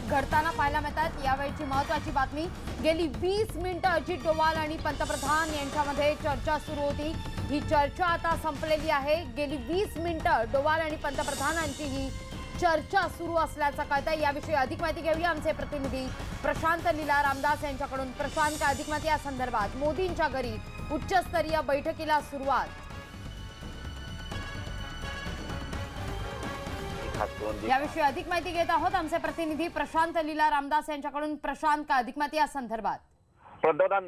घडताना पाहायला मिळतात। यावेळची महत्त्वाची बातमी, गेली 20 मिनिटं अजित डोवाल आणि पंतप्रधान यांच्यामध्ये चर्चा सुरू होती। ही चर्चा आता संपलेली आहे। गेली 20 मिनिटं डोवाल आणि पंतप्रधानांची ही चर्चा सुरू असल्याचं कळतंय। याविषयी अधिक माहिती घेऊया आमचे प्रतिनिधी प्रशांत लीला रामदास यांच्याकडून। प्रशांत, काय अधिक माहिती या संदर्भात? मोदींच्या घरी उच्चस्तरीय बैठकीला सुरुवात, याविषयी अधिक माहिती घेत आहोत आमचे प्रतिनिधी प्रशांत लीला रामदास यांच्याकडून। प्रशांत, काय अधिक माहिती या संदर्भात? पंतप्रधान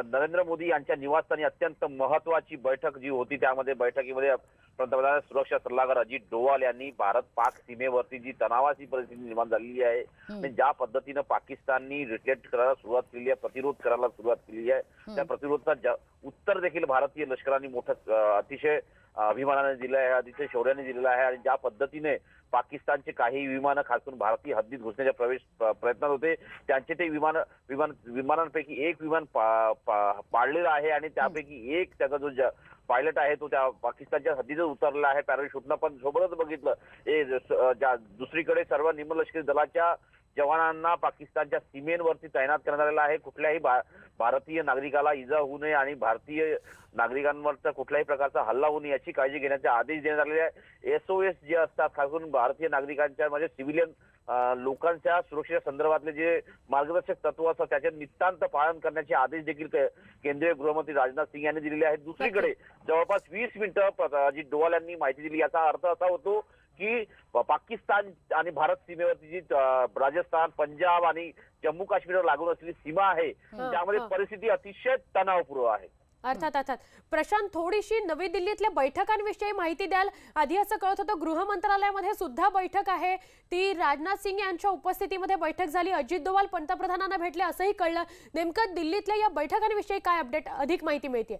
नरेंद्र मोदी यांच्या निवासस्थानी अत्यंत महत्त्वाची बैठक जी होती, त्यामध्ये बैठकीमध्ये पंतप्रधान सुरक्षा सल्लागार अजित डोवाल यांनी भारत पाक सीमेवरती जी तणावाची परिस्थिती निर्माण झालेली आहे आणि ज्या पद्धतीने पाकिस्ताननी रिट्रीट करायला सुरुवात केली आहे, प्रतिरोध करायला सुरुवात केली आहे, त्या प्रतिरोधाचा उत्तर देखील भारतीय लष्कराने मोठं अतिशय अभिमानाने दिलं आहे, अतिशय शौर्याने दिलेलं आहे। आणि ज्या पद्धतीने पाकिस्तानचे काही विमानं खास करून भारतीय हद्दीत घुसण्याच्या प्रयत्नात होते, त्यांचे ते विमानांपैकी एक विमान पाडलेलं आहे आणि त्यापैकी एक त्याचा जो पायलट आहे तो त्या पाकिस्तानच्या हद्दीतच उतरलेला आहे पॅराशूटनं। पण सोबतच बघितलं दुसरीकडे सर्व निमलष्करी दलाच्या जवानांना पाकिस्तानच्या सीमेवरती तैनात करण्यात आलेला आहे। कुठल्याही भारतीय नागरिकाला इजा होऊ नये आणि भारतीय नागरिकांवरचा कुठल्याही प्रकारचा हल्ला होऊ नये याची काळजी घेण्याचे आदेश देण्यात आलेले आहे। SOS जे असतात, खास करून भारतीय नागरिकांच्या म्हणजे सिव्हिलियन लोकांच्या सुरक्षेच्या संदर्भातले जे मार्गदर्शक तत्व असतात त्याचे नितांत पालन करण्याचे आदेश देखील केंद्रीय गृहमंत्री राजनाथ सिंह यांनी दिलेले आहेत। दुसरीकडे जवळपास 20 मिनिटं अजित डोवाल यांनी माहिती दिली। याचा अर्थ असा होतो की पाकिस्तान आणि भारत सीमेवरती जी राजस्थान, पंजाब आणि जम्मू काश्मीरवर लागून असलेली सीमा आहे त्यामध्ये परिस्थिती अतिशय तणावपूर्ण आहे। अर्थात प्रशांत, थोडीशी नवी दिल्लीतल्या बैठकांविषयी माहिती द्याल? आधी असं कळत होतं गृह मंत्रालयामध्ये सुद्धा बैठक आहे, ती राजनाथ सिंह यांच्या उपस्थितीमध्ये बैठक झाली, अजित डोवाल पंतप्रधानांना भेटले असंही कळलं। नेमकं दिल्लीतल्या या बैठकांविषयी काय अपडेट, अधिक माहिती मिळते?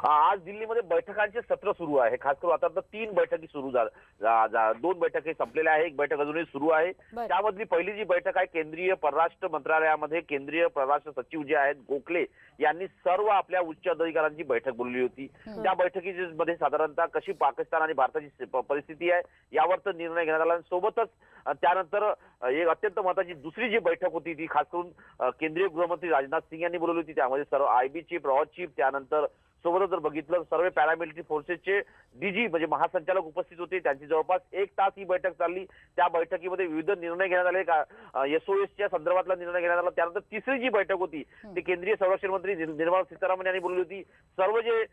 आज दिल्लीमध्ये बैठकांचे सत्र सुरू आहे। खास करून आता 3 बैठकी सुरू झाल्या, 2 बैठकी संपलेल्या आहे, एक बैठक अजूनही सुरू आहे। त्यामधली पहिली जी बैठक आहे केंद्रीय परराष्ट्र मंत्रालयामध्ये केंद्रीय परराष्ट्र सचिव जे आहेत गोखले यांनी सर्व आपल्या उच्च अधिकाऱ्यांची बैठक बोलवली होती। त्या बैठकीमध्ये साधारणतः कशी पाकिस्तान आणि भारताची परिस्थिती आहे यावर तर निर्णय घेण्यात आला। सोबतच त्यानंतर एक अत्यंत महत्त्वाची दुसरी जी बैठक होती ती खास करून केंद्रीय गृहमंत्री राजनाथ सिंह यांनी बोलवली होती। त्यामध्ये सर्व IB चीफ, रॉ चीफ, त्यानंतर सोबतच जर बघितलं सर्व पॅरामिलिटरी फोर्सेसचे DG म्हणजे महासंचालक उपस्थित होते। त्यांची जवळपास 1 तास ही बैठक चालली। त्या बैठकीमध्ये विविध निर्णय घेण्यात आले, SOSच्या संदर्भातला निर्णय घेण्यात आला। त्यानंतर तिसरी जी बैठक होती ती केंद्रीय संरक्षण मंत्री निर्मला सीतारामन यांनी बोलवली होती। सर्व जे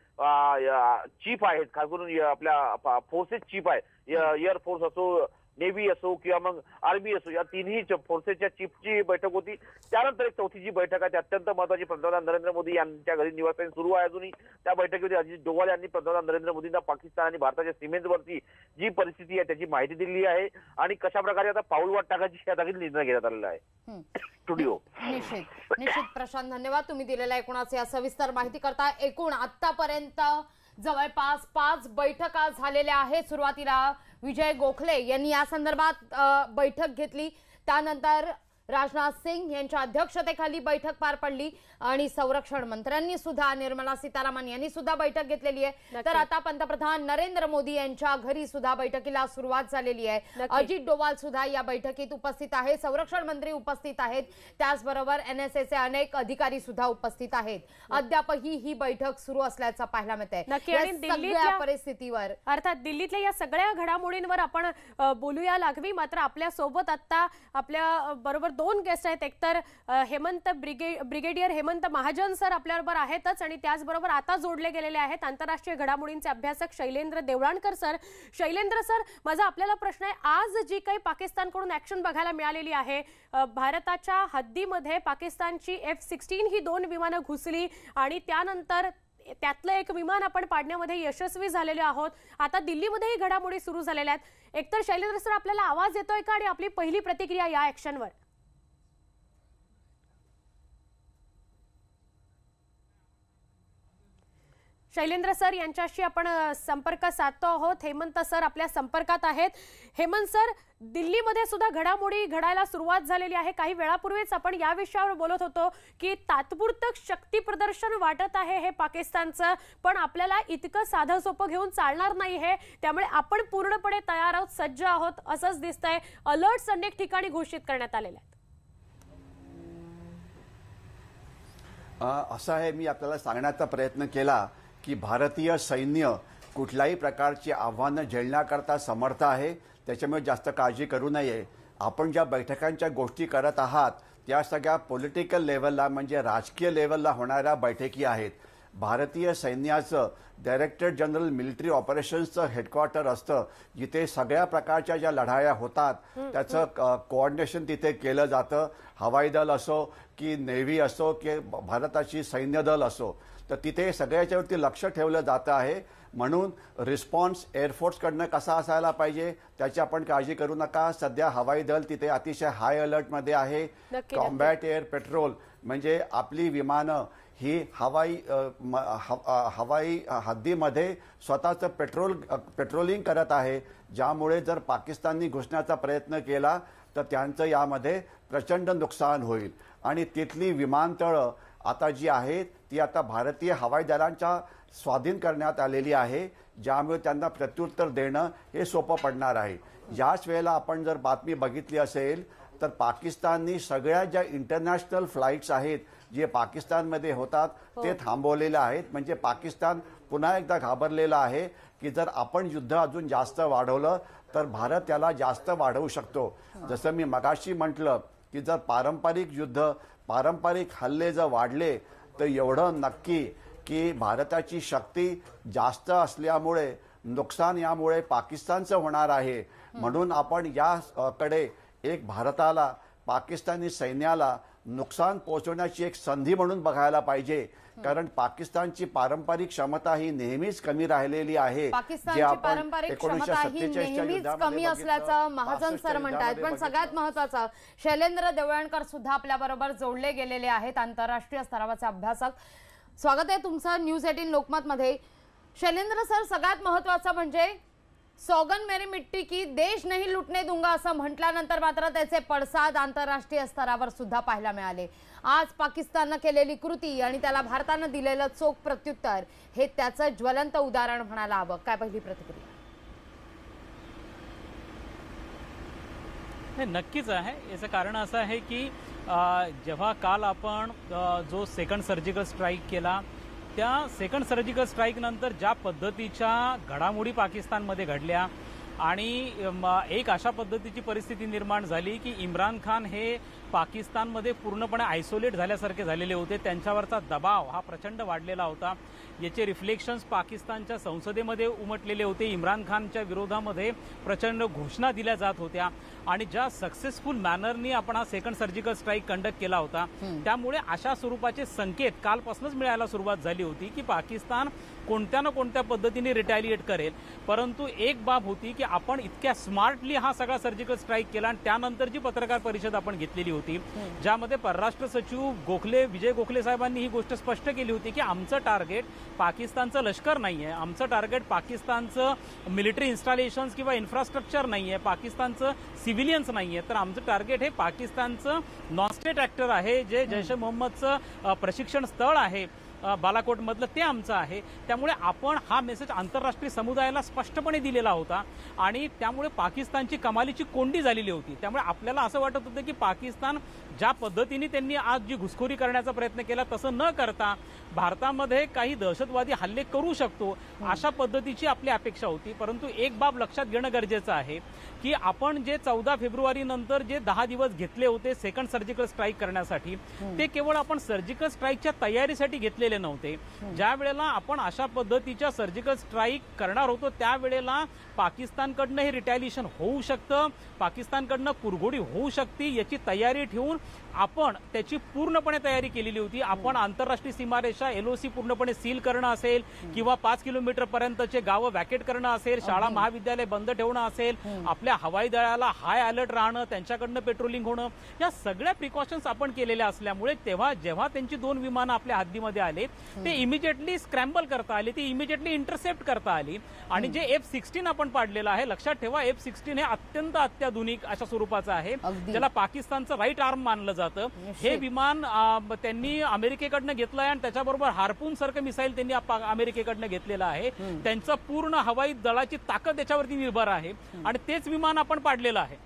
चीफ आहेत, खास करून आपल्या फोर्सेस चीफ आहे, एअर फोर्स असो, नेव्ही असो किंवा मग आर्मी असो, या तिन्ही फोर्सेसच्या चीफची बैठक होती। त्यानंतर एक चौथी जी बैठक आहे ती अत्यंत महत्त्वाची पंतप्रधान नरेंद्र मोदी यांच्या घरी निवासस्थानी सुरू आहे अजूनही। त्या बैठकीमध्ये अजित डोवाल यांनी पंतप्रधान नरेंद्र मोदींना पाकिस्तान आणि भारताच्या सीमेवरती जी परिस्थिती आहे त्याची माहिती दिली आहे आणि कशा प्रकारे आता पाऊलवाट टाकायची या जागी निर्णय घेण्यात आलेला आहे। स्टुडिओ निश्चित प्रशांत, धन्यवाद तुम्ही दिलेल्या एकूणच या सविस्तर माहिती करता। एकूण आतापर्यंत जवळपास 5 बैठका झालेल्या आहेत। सुरुवातीला विजय गोखले यांनी या संदर्भात बैठक घेतली, त्यानंतर राजनाथ सिंह यांच्या अध्यक्षतेखाली बैठक पार पडली आणि संरक्षण मंत्र्यांनी सुद्धा, निर्मला सीतारामन यांनी सुद्धा बैठक घेतलेली आहे। तर आता पंतप्रधान नरेंद्र मोदी यांच्या घरी सुद्धा बैठकीला सुरुवात झालेली आहे। अजित डोवाल सुद्धा या बैठकीत उपस्थित आहे, संरक्षण मंत्री उपस्थित आहेत, त्याचबरोबर NSAचे अनेक अधिकारी सुद्धा उपस्थित आहेत। अद्यापही ही बैठक सुरू असल्याचं पाहायला मिळतंय। दिल्लीच्या परिस्थितीवर, अर्थात दिल्लीतल्या या सगळ्या घडामोडींवर आपण बोलूया लागवी। मात्र आपल्या सोबत आता आपल्या बरोबर 2 गेस्ट आहेत, एकतर ब्रिगेडियर हेमंत महाजन सर आपल्याबरोबर आहेतच आणि त्याचबरोबर आता जोडले गेलेले आहेत आंतरराष्ट्रीय घडामोडींचे अभ्यासक शैलेंद्र देवळाणकर सर। शैलेंद्र सर, माझा आपल्याला प्रश्न आहे, आज जी काही पाकिस्तानकडून ऍक्शन बघायला मिळालेली आहे, भारताच्या हद्दीमध्ये पाकिस्तानची F-16 ही 2 विमानं घुसली आणि त्यानंतर त्यातलं एक विमान आपण पाडण्यामध्ये यशस्वी झालेले आहोत। आता दिल्लीमध्येही घडामोडी सुरू झालेल्या आहेत। एकतर शैलेंद्र सर, आपल्याला आवाज येतोय का आणि आपली पहिली प्रतिक्रिया या ऍक्शनवर? शैलेंद्र सर यांच्याशी आपण संपर्क साधतो आहोत। हेमंत सर आपल्या संपर्कात आहेत। हेमंत सर, दिल्लीमध्ये सुद्धा घडामोडी घडायला सुरुवात झालेली आहे। काही वेळापूर्वीच आपण या विषयावर बोलत होतो की तात्पुरतं शक्ती प्रदर्शन वाटत आहे हे पाकिस्तानचं, पण आपल्याला इतकं साधं सोपं घेऊन चालणार नाही हे, त्यामुळे आपण पूर्णपणे तयार आहोत, सज्ज आहोत असंच दिसतंय। अलर्ट्स अनेक ठिकाणी घोषित करण्यात आलेले आहेत। असं आहे, मी आपल्याला सांगण्याचा प्रयत्न केला की भारतीय सैन्य कुठल्याही प्रकारची आव्हानं झेलण्याकरता समर्थ आहे, त्याच्यामुळे जास्त काळजी करू नये. आपण ज्या बैठकांच्या गोष्टी करत आहात त्या सगळ्या पॉलिटिकल लेवलला म्हणजे राजकीय लेवलला होणाऱ्या बैठकी आहेत. भारतीय सैन्याचं डायरेक्टर जनरल मिलिटरी ऑपरेशन्सचं हेडक्वार्टर असतं, जिथे सगळ्या प्रकारच्या ज्या लढाया होतात त्याचं कोऑर्डिनेशन तिथे केलं जातं. हवाई दल असो की नेव्ही असो की भारताची सैन्य दल असो, तर तिथे सगळ्याच्यावरती लक्ष ठेवलं जातं आहे. म्हणून रिस्पॉन्स एअरफोर्सकडनं कसा असायला पाहिजे त्याची आपण काळजी करू नका. सध्या हवाई दल तिथे अतिशय हाय अलर्टमध्ये आहे. कॉम्बॅट एअर पेट्रोल म्हणजे आपली विमानं ही हवाई हद्दीमध्ये स्वतःचं पेट्रोलिंग करत आहे, ज्यामुळे जर पाकिस्ताननी घुसण्याचा प्रयत्न केला तर त्यांचं यामध्ये प्रचंड नुकसान होईल. आणि तिथली विमानतळं आता जी आहेत ती आता भारतीय हवाई दलांच्या स्वाधीन करण्यात आलेली आहे, ज्यामुळे त्यांना प्रत्युत्तर देणं हे सोपं पडणार आहे. याच वेळेला आपण जर बातमी बघितली असेल तर पाकिस्ताननी सगळ्या ज्या इंटरनॅशनल फ्लाईट्स आहेत जे पाकिस्तानमध्ये होतात ते थांबवलेले आहेत. म्हणजे पाकिस्तान पुन्हा एकदा घाबरलेला आहे की जर आपण युद्ध अजून जास्त वाढवलं तर भारत त्याला जास्त वाढवू शकतो. जसं मी मगाशी म्हटलं की जर पारंपरिक हल्ले जर वाढले तर एवढं नक्की की भारताची शक्ती जास्त असल्यामुळे नुकसान यामुळे पाकिस्तानचं होणार आहे. म्हणून आपण याकडे एक भारताला पाकिस्तानी सैन्याला नुकसान पोहोचवण्याची एक संधी म्हणून बघायला पाहिजे, कारण पाकिस्तानची पारंपरिक क्षमता ही नेहमीच कमी राहिलेली आहे. पाकिस्तानची पारंपरिक क्षमता ही नेहमीच कमी असल्याचं महाजन सर म्हणतात. पण सगळ्यात महत्वाचं, शैलेंद्र देवळणकर सुद्धा आपल्या बरोबर जोडले गेलेले आहेत, आंतरराष्ट्रीय स्तरावरचे अभ्यासक. स्वागत आहे तुमचं न्यूज 18 लोकमत मध्ये. शैलेंद्र सर, सगळ्यात महत्वाचं म्हणजे सौगन मेरी मिट्टी की देश नहीं लुटने दूंगा असं म्हटल्यानंतर मात्र त्याचे पडसाद आंतरराष्ट्रीय स्तरावर सुद्धा पाहायला मिळाले. आज पाकिस्ताननं केलेली कृती आणि त्याला भारतानं दिलेलं चोख प्रत्युत्तर हे त्याचं ज्वलंत उदाहरण म्हणायला हवं. काय पहिली प्रतिक्रिया? नक्कीच आहे. याचं कारण असं आहे की जेव्हा काल आपण जो सेकंड सर्जिकल स्ट्राईक केला त्या सेकंड सर्जिकल स्ट्राईक नंतर ज्या पद्धतीच्या घडामोडी पाकिस्तानमध्ये घडल्या आणि एक अशा पद्धतीची परिस्थिती निर्माण झाली की इम्रान खान हे पाकिस्तानमध्ये पूर्णपणे आयसोलेट झाल्यासारखे झालेले होते. त्यांच्यावरचा दबाव हा प्रचंड वाढलेला होता. याचे रिफ्लेक्शन्स पाकिस्तानच्या संसदेमध्ये उमटलेले होते. इम्रान खानच्या विरोधामध्ये प्रचंड घोषणा दिल्या जात होत्या आणि ज्या सक्सेसफुल मॅनरनी आपण हा सेकंड सर्जिकल स्ट्राईक कंडक्ट केला होता त्यामुळे अशा स्वरूपाचे संकेत कालपासूनच मिळायला सुरुवात झाली होती की पाकिस्तान कोणत्या ना कोणत्या पद्धतीने रिटॅलिएट करेल. परंतु एक बाब होती की आपण इतक्या स्मार्टली हा सगळा सर्जिकल स्ट्राईक केला आणि त्यानंतर जी पत्रकार परिषद आपण घेतलेली होती ज्यामध्ये परराष्ट्र सचिव विजय गोखले साहेबांनी ही गोष्ट स्पष्ट केली होती की आमचं टार्गेट पाकिस्तानचं लष्कर नाही आहे, आमचं टार्गेट पाकिस्तानचं मिलिटरी इन्स्टॉलेशन्स किंवा इन्फ्रास्ट्रक्चर नाही आहे, पाकिस्तानचं सिव्हिलियन्स नाही आहे, तर आमचं टार्गेट हे पाकिस्तानचं नॉन स्टेट ॲक्टर आहे, जे जैश ए मोहम्मदचं प्रशिक्षण स्थळ आहे बालाकोटमधलं ते आमचं आहे. त्यामुळे आपण हा मेसेज आंतरराष्ट्रीय समुदायाला स्पष्टपणे दिलेला होता आणि त्यामुळे पाकिस्तानची कमालीची कोंडी झालेली होती. त्यामुळे आपल्याला असं वाटत होतं की पाकिस्तान ज्या पद्धतीने त्यांनी आज जी घुसखोरी करण्याचा प्रयत्न केला तसं न करता भारतामध्ये काही दहशतवादी हल्ले करू शकतो अशा पद्धतीची आपली अपेक्षा होती. परंतु एक बाब लक्षात घेणं गरजेचं आहे की आपण जे 14 फेब्रुवारी नंतर जे 10 दिवस घेतले होते सेकंड सर्जिकल स्ट्राईक करण्यासाठी ते केवळ आपण सर्जिकल स्ट्राईकच्या तयारीसाठी घेतलेले नव्हते. ज्या वेळेला आपण अशा पद्धतीच्या सर्जिकल स्ट्राईक करणार होतो त्यावेळेला पाकिस्तानकडनं हे रिटॅलिएशन होऊ शकतं, पाकिस्तानकडनं कुरघोडी होऊ शकते याची तयारी ठेवून आपण त्याची पूर्णपणे तयारी केलेली होती. आपण आंतरराष्ट्रीय सीमारेषा LOC पूर्णपणे सील करणं असेल किंवा 5 किलोमीटर पर्यंतचे गावं वॅकेट करणं असेल, शाळा महाविद्यालय बंद ठेवणं असेल, आपल्या हवाई दलाला हाय अलर्ट राहणं, त्यांच्याकडनं पेट्रोलिंग होणं, या सगळ्या प्रिकॉशन्स आपण केलेल्या असल्यामुळे जेव्हा त्यांची 2 विमानं आपल्या हद्दीमध्ये आले ते इमिजिएटली स्क्रॅम्बल करता आले, ती इमिजिएटली इंटरसेप्ट करता आली. आणि जे F-16 आपण पाडलेलं आहे, लक्षात ठेवा F-16 हे अत्यंत अत्याधुनिक अशा स्वरूपाचं आहे, ज्याला पाकिस्तानचं राईट आर्म मानलं जातं. हे विमान त्यांनी अमेरिकेकडनं घेतलं आहे आणि त्याच्याबरोबर हार्पून सारखं मिसाईल त्यांनी अमेरिकेकडनं घेतलेलं आहे. त्यांचं पूर्ण हवाई दलाची ताकद त्याच्यावरती निर्भर आहे आणि तेच विमान आपण पाडलेलं आहे.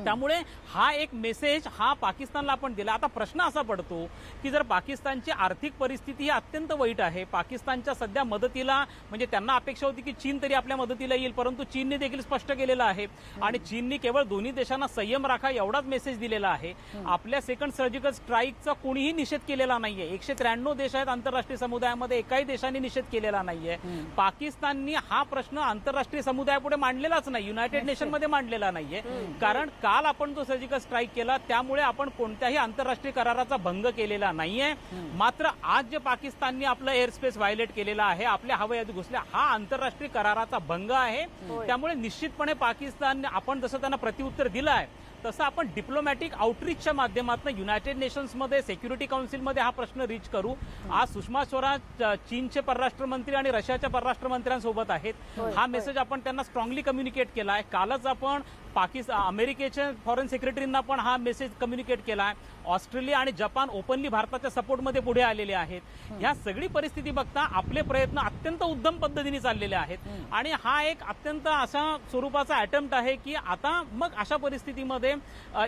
त्यामुळे हा एक मेसेज हा पाकिस्तानला आपण दिला. आता प्रश्न असा पडतो की जर पाकिस्तानची आर्थिक परिस्थिती ही अत्यंत वाईट आहे, पाकिस्तानच्या सध्या मदतीला म्हणजे त्यांना अपेक्षा होती की चीन तरी आपल्या मदतीला येईल, परंतु चीनने देखील स्पष्ट केलेलं आहे आणि चीनने केवळ दोन्ही देशांना संयम राखा एवढाच मेसेज दिलेला आहे. आपल्या सेकंड सर्जिकल स्ट्राईकचा कोणीही निषेध केलेला नाहीये. 193 देश आहेत आंतरराष्ट्रीय समुदायामध्ये, एकाही देशाने निषेध केलेला नाहीये. पाकिस्ताननी हा प्रश्न आंतरराष्ट्रीय समुदायापुढे मांडलेलाच नाही, युनायटेड नेशनमध्ये मांडलेला नाहीये. कारण काल आपण जो सर्जिकल स्ट्राईक केला त्यामुळे आपण कोणत्याही आंतरराष्ट्रीय कराराचा भंग केलेला नाहीये. मात्र आज जे पाकिस्तानने आपलं एअर स्पेस व्हायलेट केलेला आहे, आपल्या हवाईत घुसल्या, हा आंतरराष्ट्रीय कराराचा भंग आहे. त्यामुळे निश्चितपणे पाकिस्तान आपण जसं त्यांना प्रत्युत्तर दिलं आहे तसं आपण डिप्लोमॅटिक आउटरीचच्या माध्यमातून युनायटेड नेशन्समध्ये, सिक्युरिटी काउन्सिलमध्ये हा प्रश्न रीच करू. आज सुषमा स्वराज चीनचे परराष्ट्र मंत्री आणि रशियाच्या परराष्ट्र मंत्र्यांसोबत आहेत. हा मेसेज आपण त्यांना स्ट्रॉंगली कम्युनिकेट केला आहे. कालच आपण अमेरिकेच्या फॉरेन सेक्रेटरींना पण हा मेसेज कम्युनिकेट केला आहे. ऑस्ट्रेलिया आणि जपान ओपनली भारताच्या सपोर्टमध्ये पुढे आलेले आहेत. ह्या सगळी परिस्थिती बघता आपले प्रयत्न अत्यंत उत्तम पद्धतीने चाललेले आहेत आणि हा एक अत्यंत अशा स्वरूपाचा अटेम्प्ट आहे की आता मग अशा परिस्थितीमध्ये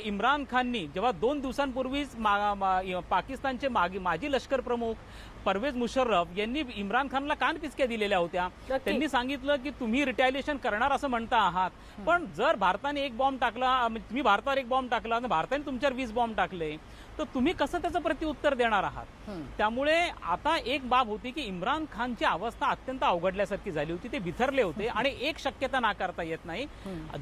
इम्रान खाननी जेव्हा 2 दिवसांपूर्वीच पाकिस्तानचे माजी लष्कर प्रमुख परवेज मुशर्रफ यांनी इम्रान खानला कानपिचक्या दिलेल्या होत्या. त्यांनी सांगितलं की तुम्ही रिटॅलिएशन करणार असं म्हणता आहात, पण जर भारताने एक बॉम्ब टाकला, तुम्ही भारतावर एक बॉम्ब टाकला आणि भारताने तुमच्यावर 20 बॉम्ब टाकले तर तुम्ही कसं त्याचं प्रत्युत्तर देणार आहात. त्यामुळे आता एक बाब होती की इम्रान खानची अवस्था अत्यंत अवघडल्यासारखी झाली होती, ते बिथरले होते आणि एक शक्यता नाकारता येत नाही.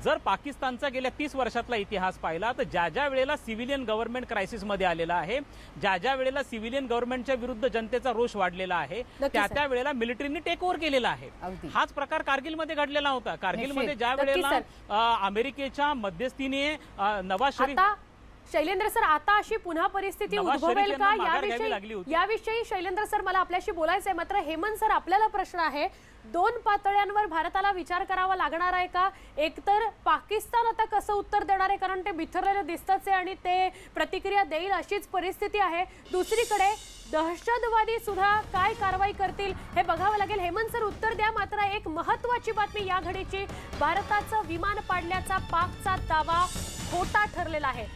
जर पाकिस्तानचा गेल्या 30 वर्षातला इतिहास पाहिला तर ज्या वेळेला सिव्हिलियन गव्हर्नमेंट क्रायसिसमध्ये आलेला आहे, ज्या वेळेला सिव्हिलियन गव्हर्नमेंटच्या विरुद्ध जनतेचा रोष वाढलेला आहे, त्या वेळेला मिलिटरीने टेक ओव्हर केलेला आहे. हाच प्रकार कारगिलमध्ये घडलेला होता. कारगिलमध्ये ज्या वेळेला अमेरिकेच्या मध्यस्थीने नवाज शरीफ. शैलेंद्र सर, आता अशी पुन्हा परिस्थिती उद्भवेल का याविषयी शैलेंद्र सर मला आपल्याशी बोलायचंय. मात्र हेमंत सर, आपल्याला प्रश्न आहे, 2 पातळ्यांवर भारताला विचार करावा लागणार आहे का? एकतर पाकिस्तान आता कसं उत्तर देणार आहे, कारण ते बिथरलेलं दिसतच आहे आणि ते प्रतिक्रिया देईल अशीच परिस्थिती आहे. दुसरीकडे दहशतवादी सुद्धा काय कारवाई करतील हे बघावं लागेल. हेमंत सर उत्तर द्या. मात्र एक महत्वाची बातमी या घडीची, भारताचं विमान पाडल्याचा पाकचा दावा खोटा ठरलेला आहे.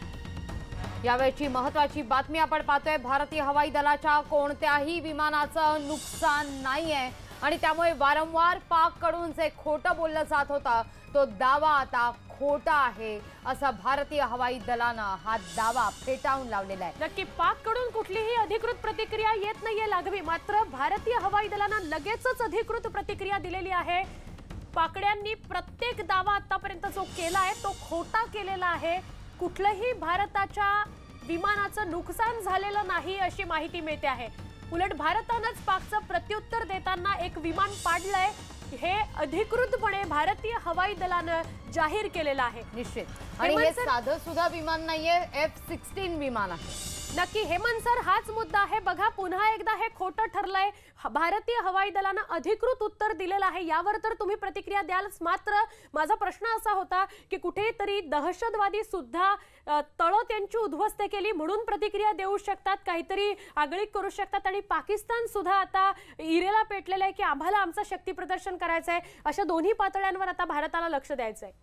यावेळची महत्वाची बातमी आपण पाहतोय, भारतीय हवाई दलाच्या कोणत्याही विमानाचं नुकसान नाहीये आणि त्यामुळे वारंवार पाककडून जे खोटं बोललं जात होतं तो दावा आता खोटा आहे असा भारतीय हवाई दलानं हा दावा फेटाळून लावलेला आहे. नक्की पाककडून कुठलीही अधिकृत प्रतिक्रिया येत नाहीये लागवी, मात्र भारतीय हवाई दलानं लगेचच अधिकृत प्रतिक्रिया दिलेली आहे. पाकड्यांनी प्रत्येक दावा आतापर्यंत जो केला आहे तो खोटा केलेला आहे. कुठलंही भारताच्या विमानाचं नुकसान झालेलं नाही अशी माहिती मिळते आहे. उलट भारतानंच पाकचं प्रत्युत्तर देताना एक विमान पाडलंय हे अधिकृतपणे भारतीय हवाई दलानं जाहीर केलेलं आहे. निश्चित, आणि हे साधं सुद्धा विमान नाहीये, F-16 विमान आहे. नक्की हेमंत सर, हाच मुद्दा आहे. बघा, पुन्हा एकदा हे खोटं ठरलंय. भारतीय हवाई दलानं अधिकृत उत्तर दिलेलं आहे, यावर तर तुम्ही प्रतिक्रिया द्याल. मात्र माझा प्रश्न असा होता की कुठेतरी दहशतवादी सुद्धा तळं त्यांची उद्ध्वस्त केली म्हणून प्रतिक्रिया देऊ शकतात, काहीतरी आगळीक करू शकतात, आणि पाकिस्तान सुद्धा आता इरेला पेटलेलं आहे की आम्हाला आमचं शक्ती प्रदर्शन करायचं आहे. अशा दोन्ही पातळ्यांवर आता भारताला लक्ष द्यायचं आहे.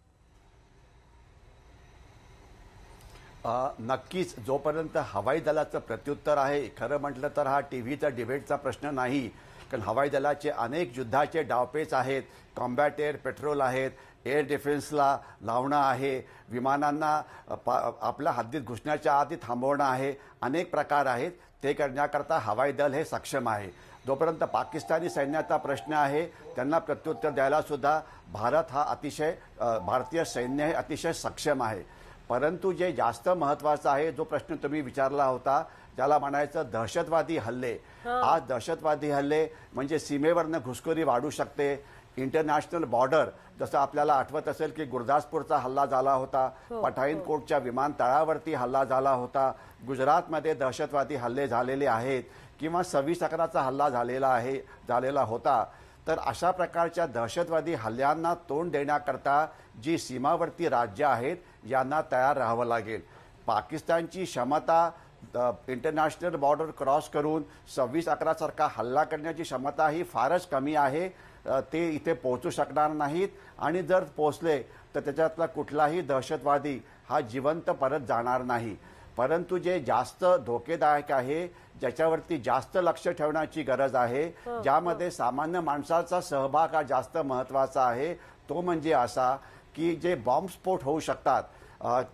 नक्कीच जोपर्यंत हवाई दलाचं प्रत्युत्तर आहे, खरं म्हटलं तर हा टीव्हीचा डिबेटचा प्रश्न नाही, कारण हवाई दलाचे अनेक युद्धाचे डावपेच आहेत. कॉम्बॅट एअर पेट्रोल आहेत, एअर डिफेन्सला लावणं आहे, विमानांना आपल्या हद्दीत घुसण्याच्या आधी थांबवणं आहे, अनेक प्रकार आहेत. ते करण्याकरता हवाई दल हे सक्षम आहे. जोपर्यंत पाकिस्तानी सैन्याचा प्रश्न आहे, त्यांना प्रत्युत्तर द्यायला सुद्धा भारतीय सैन्य हे अतिशय सक्षम आहे. परंतु जे जास्त महत्त्वाचं आहे, जो प्रश्न तुम्ही विचारला होता, ज्याला म्हणायचं दहशतवादी हल्ले. आज दहशतवादी हल्ले म्हणजे सीमेवरनं घुसखोरी वाढू शकते. इंटरनॅशनल बॉर्डर, जसं आपल्याला आठवत असेल की गुरदासपूरचा हल्ला झाला होता, पठाणकोटच्या विमानतळावरती हल्ला झाला होता, गुजरातमध्ये दहशतवादी हल्ले झालेले आहेत किंवा 26/11चा हल्ला झालेला होता. तर अशा प्रकारच्या दहशतवादी हल्ल्यांना तोंड देण्याकरता जी सीमावर्ती राज्य आहेत यांना तयार राहावं लागेल. पाकिस्तानची क्षमता इंटरनॅशनल बॉर्डर क्रॉस करून 26/11सारखा हल्ला करण्याची क्षमता ही फारच कमी आहे. ते इथे पोहोचू शकणार नाहीत आणि जर पोहोचले तर त्याच्यातला कुठलाही दहशतवादी हा जिवंत परत जाणार नाही. परंतु जे जास्त धोकेदायक आहे, ज्याच्यावरती जास्त लक्ष ठेवण्याची गरज आहे, ज्यामध्ये सामान्य माणसाचा सहभाग हा जास्त महत्त्वाचा आहे, तो म्हणजे असा की जे बॉम्बस्फोट होऊ शकतात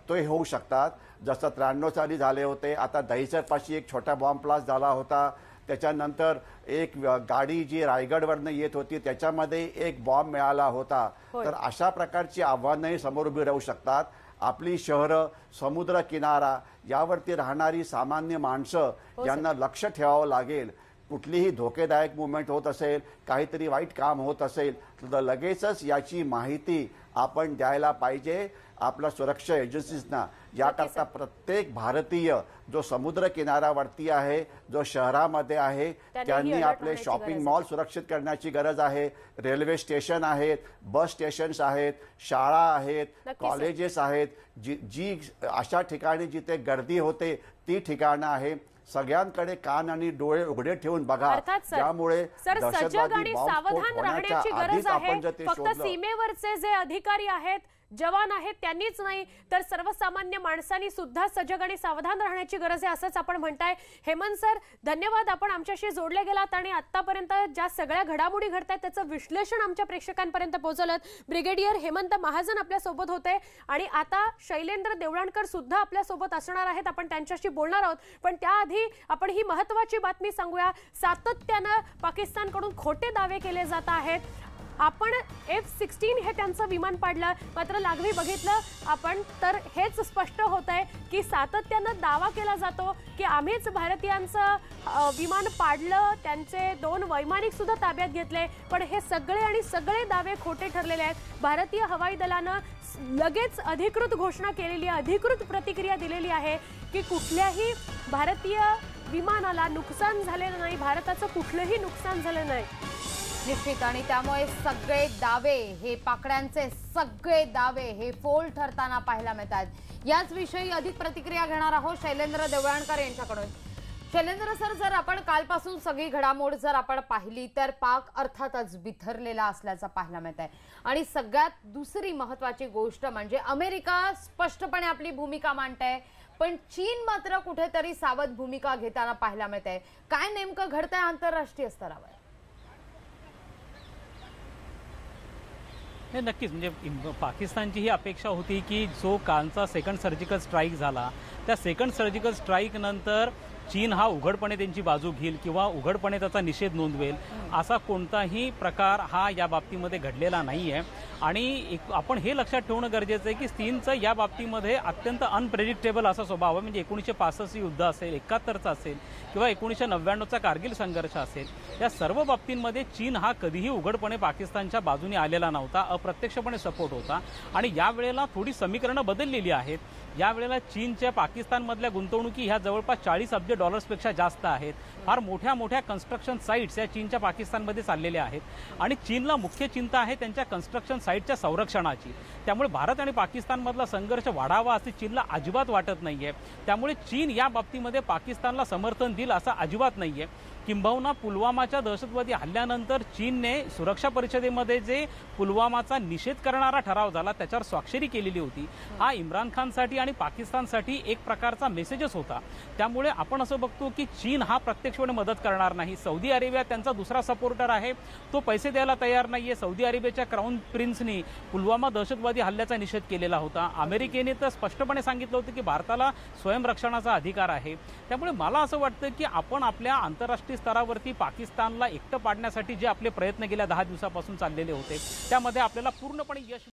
ते होऊ शकतात. जसं 93 साली झाले होते. आता दहिसरपाशी एक छोटा बॉम्ब ब्लास्ट झाला होता. त्याच्यानंतर एक गाडी जी रायगडवरनं येत होती त्याच्यामध्ये एक बॉम्ब मिळाला होता. तर अशा प्रकारची आव्हानंही समोर उभी राहू शकतात. आपली शहरं, समुद्र किनारा यावरती राहणारी सामान्य माणसं यांना लक्ष ठेवावं लागेल. कुठलीही धोकेदायक मुवमेंट होत असेल, काहीतरी वाईट काम होत असेल तर लगेचच याची माहिती आपण द्यायला पाहिजे आपल्या सुरक्षा एजन्सीजना. याकरता प्रत्येक भारतीय जो समुद्र किनाऱ्यावरती आहे, जो शहरामध्ये आहे, त्यांनी आपले शॉपिंग मॉल सुरक्षित करण्याची गरज आहे. रेल्वे स्टेशन आहेत, बस स्टेशन्स आहेत, शाळा आहेत, कॉलेजेस आहेत, जी अशा ठिकाणी जिथे गर्दी होते ती ठिकाणं आहे. सगळ्यांकडे कान आणि डोळे उघडे ठेवून बघा. त्यामुळे सजग आणि सावधान राहण्याची गरज आहे. फक्त सीमेवरचे जे अधिकारी आहेत, जवान आहेत त्यांनीच नाही तर सर्वसामान्य माणसांनी सुद्धा सजग आणि सावधान राहण्याची गरज आहे असंच आपण म्हणताय. हेमंत सर, धन्यवाद. आपण आमच्याशी जोडले गेलात आणि आतापर्यंत ज्या सगळ्या घडामोडी घडतायत त्याचं विश्लेषण आमच्या प्रेक्षकांपर्यंत पोहोचवलं. ब्रिगेडियर हेमंत महाजन आपल्या सोबत होते आणि आता शैलेंद्र देवळणकर सुद्धा आपल्या सोबत असणार आहेत. आपण त्यांच्याशी बोलणार आहोत. पण त्याआधी आपण ही महत्त्वाची बातमी सांगूया. सातत्यानं पाकिस्तानकडून खोटे दावे केले जात आहेत. आपण F-16 हे त्यांचं विमान पाडलं, मात्र लागवी बघितलं आपण तर हेच स्पष्ट होत आहे की सातत्यानं दावा केला जातो की आम्हीच भारतीयांचं विमान पाडलं, त्यांचे 2 वैमानिक सुद्धा ताब्यात घेतले. पण हे सगळे दावे खोटे ठरलेले आहेत. भारतीय हवाई दलानं लगेच अधिकृत घोषणा केलेली आहे, अधिकृत प्रतिक्रिया दिलेली आहे की कुठल्याही भारतीय विमानाला नुकसान झालेलं नाही, भारताचं कुठलंही नुकसान झालं नाही. निश्चित. आणि त्यामुळे सगळे दावे हे पाकड्यांचे सगळे दावे हे फोल ठरताना पाहायला मिळतात. याच विषयी अधिक प्रतिक्रिया घेणार आहोत शैलेंद्र देवळणकर यांच्याकडून. शैलेंद्र सर, जर आपण कालपासून सगळी घडामोड जर आपण पाहिली तर पाक अर्थातच बिथरलेला असल्याचं पाहायला मिळत आहे. आणि सगळ्यात दुसरी महत्वाची गोष्ट म्हणजे अमेरिका स्पष्टपणे आपली भूमिका मांडते, पण चीन मात्र कुठेतरी सावध भूमिका घेताना पाहायला मिळत आहे. काय नेमकं घडतंय आंतरराष्ट्रीय स्तरावर? नाही, नक्कीच. म्हणजे पाकिस्तानची ही अपेक्षा होती की जो कालचा सेकंड सर्जिकल स्ट्राईक झाला त्या सेकंड सर्जिकल स्ट्राईक नंतर चीन हा उघडपणे त्यांची बाजू घेईल किंवा उघडपणे त्याचा निषेध नोंदवेल. असा कोणताही प्रकार हा या बाबतीमध्ये घडलेला नाही आहे. आणि आपण हे लक्षात ठेवणं गरजेचं आहे की चीनचं या बाबतीमध्ये अत्यंत अनप्रेडिक्टेबल असा स्वभाव आहे. म्हणजे 1965 युद्ध असेल, 71चं असेल किंवा 1999चा कारगिल संघर्ष असेल, या सर्व बाबतींमध्ये चीन हा कधीही उघडपणे पाकिस्तानच्या बाजूने आलेला नव्हता, अप्रत्यक्षपणे सपोर्ट होता. आणि यावेळेला थोडी समीकरणं बदललेली आहेत. यावेळेला चीनच्या पाकिस्तानमधल्या गुंतवणुकी ह्या जवळपास $40 अब्ज जास्त आहेत. फार मोठ्या मोठ्या कन्स्ट्रक्शन साईट्स या चीनच्या पाकिस्तानमध्ये चाललेल्या आहेत. आणि चीनला मुख्य चिंता आहे त्यांच्या कन्स्ट्रक्शन साईटच्या संरक्षणाची. त्यामुळे भारत आणि पाकिस्तानमधला संघर्ष वाढावा असे चीनला अजिबात वाटत नाहीये. त्यामुळे चीन या बाबतीमध्ये पाकिस्तानला समर्थन देईल असं अजिबात नाहीये. किंबहुना पुलवामाच्या दहशतवादी हल्ल्यानंतर चीनने सुरक्षा परिषदेमध्ये जे पुलवामाचा निषेध करणारा ठराव झाला त्याच्यावर स्वाक्षरी केलेली होती. हा इम्रान खानसाठी आणि पाकिस्तानसाठी एक प्रकारचा मेसेजच होता. त्यामुळे आपण असं बघतो की चीन हा प्रत्यक्षपणे मदत करणार नाही. सौदी अरेबिया त्यांचा दुसरा सपोर्टर आहे, तो पैसे द्यायला तयार नाहीये. सौदी अरेबियाच्या क्राऊन प्रिन्सनी पुलवामा दहशतवादी हल्ल्याचा निषेध केलेला होता. अमेरिकेने तर स्पष्टपणे सांगितलं होतं की भारताला स्वयंरक्षणाचा अधिकार आहे. त्यामुळे मला असं वाटतं की आपण आपल्या आंतरराष्ट्रीय स्तरावरती पाकिस्तानला एकटं पाडण्यासाठी जे आपले प्रयत्न गेल्या 10 दिवसापासून चाललेले होते त्यामध्ये आपल्याला पूर्णपणे यश